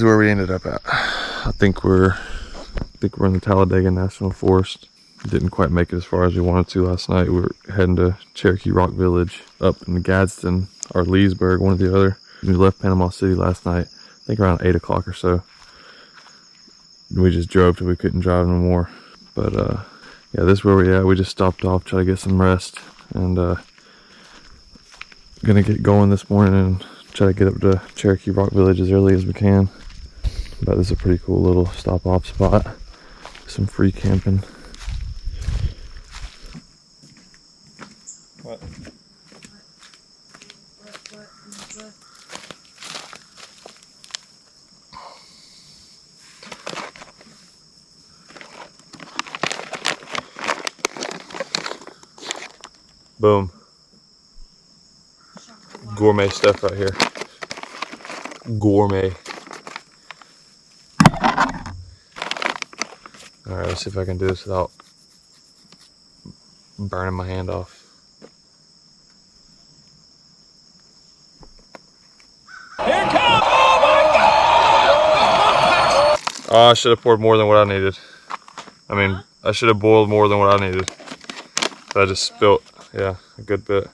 is where we ended up at. I think we're in the Talladega National Forest. Didn't quite make it as far as we wanted to last night. We were heading to Cherokee Rock Village up in Gadsden or Leesburg, one or the other. We left Panama City last night, I think around 8 o'clock or so. We just drove till we couldn't drive no more. But yeah, this is where we're at. We just stopped off, try to get some rest, and gonna get going this morning and try to get up to Cherokee Rock Village as early as we can. But this is a pretty cool little stop off spot. Some free camping. What? Boom. Gourmet stuff right here. Gourmet. Alright, let's see if I can do this without burning my hand off. Here comes! Oh my God! Oh, I should have poured more than what I needed. I mean, I should have boiled more than what I needed. But I just spilt, yeah, a good bit.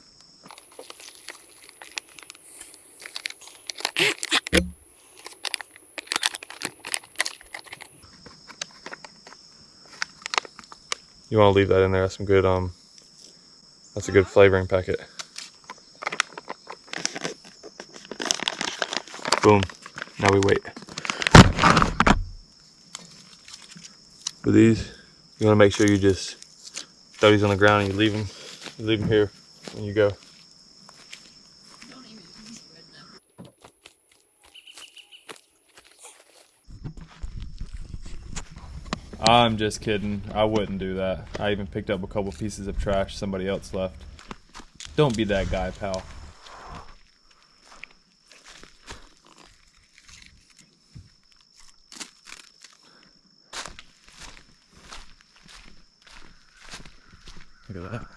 You want to leave that in there. That's some good, that's a good flavoring packet. Boom. Now we wait. With these, you want to make sure you just throw these on the ground and you leave them here when you go. Don't even spread them. I'm just kidding. I wouldn't do that. I even picked up a couple pieces of trash somebody else left. Don't be that guy, pal. Look at that.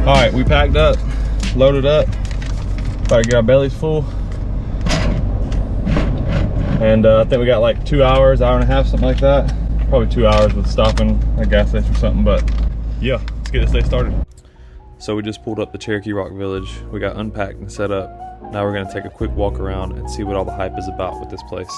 Alright, we packed up, loaded up, about to get our bellies full. And I think we got like 2 hours, hour and a half, something like that. Probably 2 hours with stopping at a gas station or something, but yeah, let's get this day started. So we just pulled up the Cherokee Rock Village. We got unpacked and set up. Now we're gonna take a quick walk around and see what all the hype is about with this place.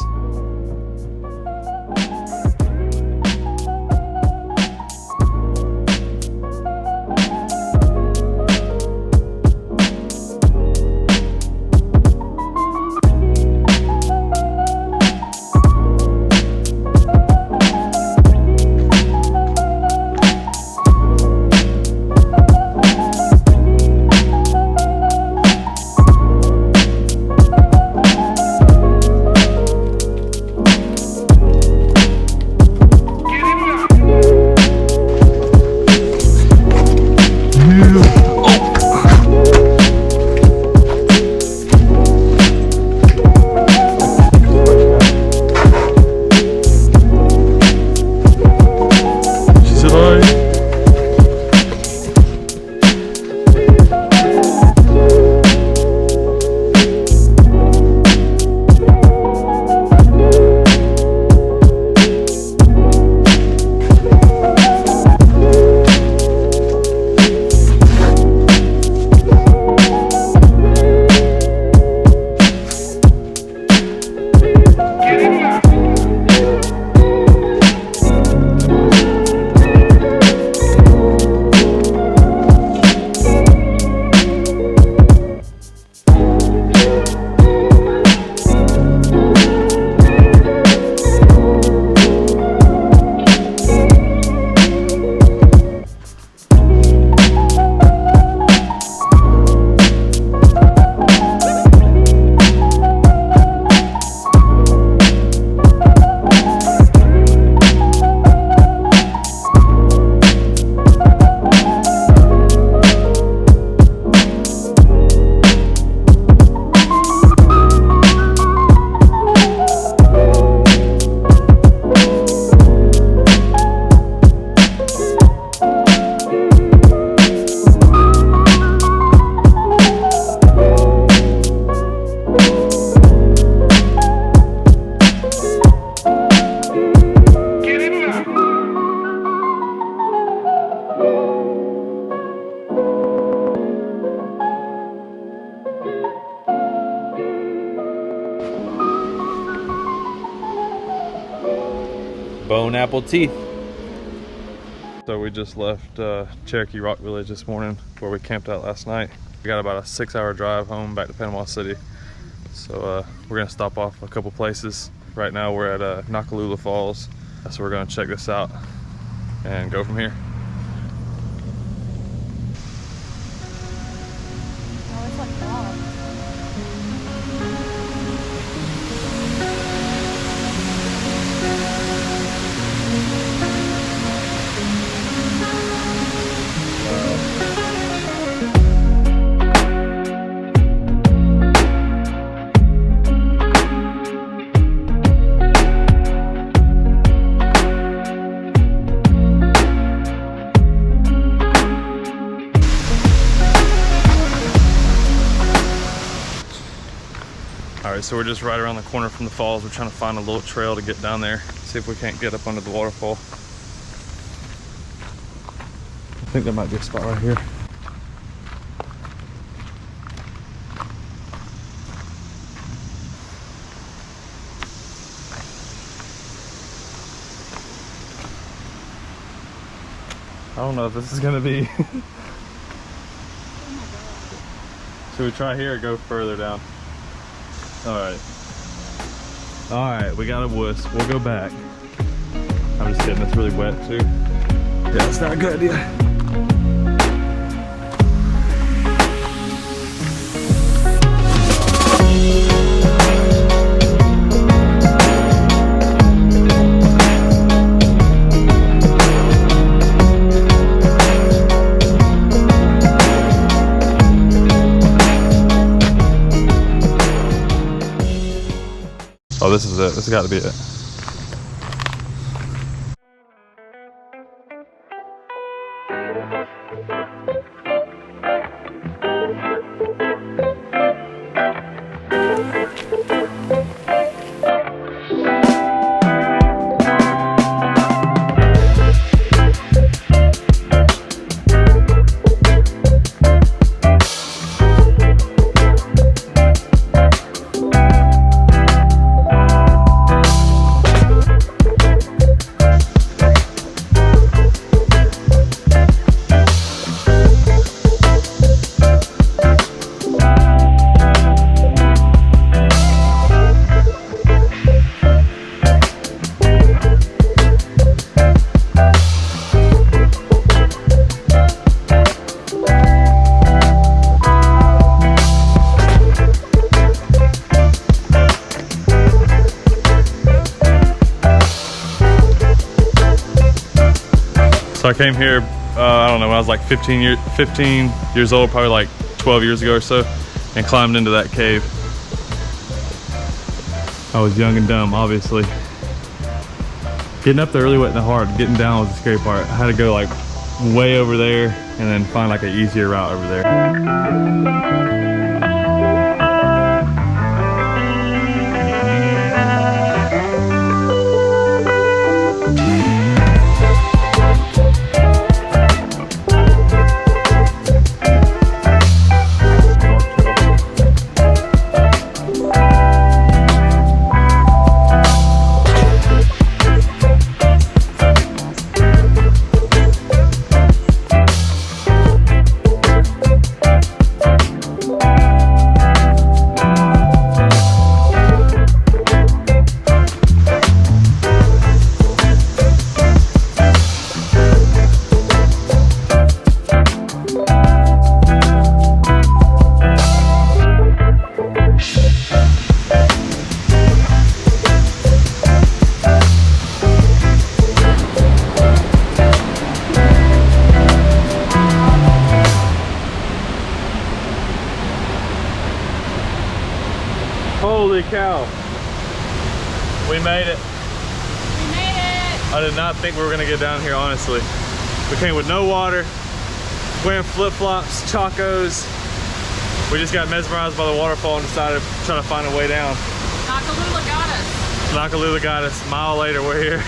bone apple teeth. So we just left Cherokee Rock Village this morning, where we camped out last night. We got about a 6-hour drive home back to Panama City. So we're gonna stop off a couple places. Right now we're at Noccalula Falls. So we're gonna check this out and go from here. Oh, it's like dog. Alright, so we're just right around the corner from the falls. We're trying to find a little trail to get down there, see if we can't get up under the waterfall. I think there might be a spot right here. I don't know if this is gonna be. Should we try here or go further down? Alright. Alright, we got a wuss. We'll go back. I'm just kidding, it's really wet too. Yeah, it's not a good idea. Oh, this is it. This has got to be it. So I came here, I don't know, when I was like 15 years old, probably like 12 years ago or so, and climbed into that cave. I was young and dumb, obviously. Getting up there really wasn't hard. Getting down was the scary part. I had to go like way over there and then find like an easier route over there. Holy cow. We made it. We made it! I did not think we were gonna get down here, honestly. We came with no water, wearing flip-flops, chacos. We just got mesmerized by the waterfall and decided to try to find a way down. Noccalula got us. Noccalula got us. A mile later, we're here.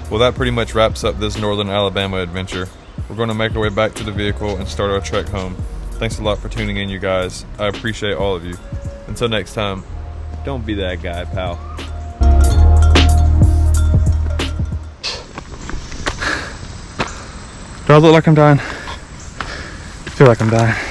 Well, that pretty much wraps up this northern Alabama adventure. We're going to make our way back to the vehicle and start our trek home. Thanks a lot for tuning in, you guys. I appreciate all of you. Until next time, don't be that guy, pal. Do I look like I'm dying? I feel like I'm dying.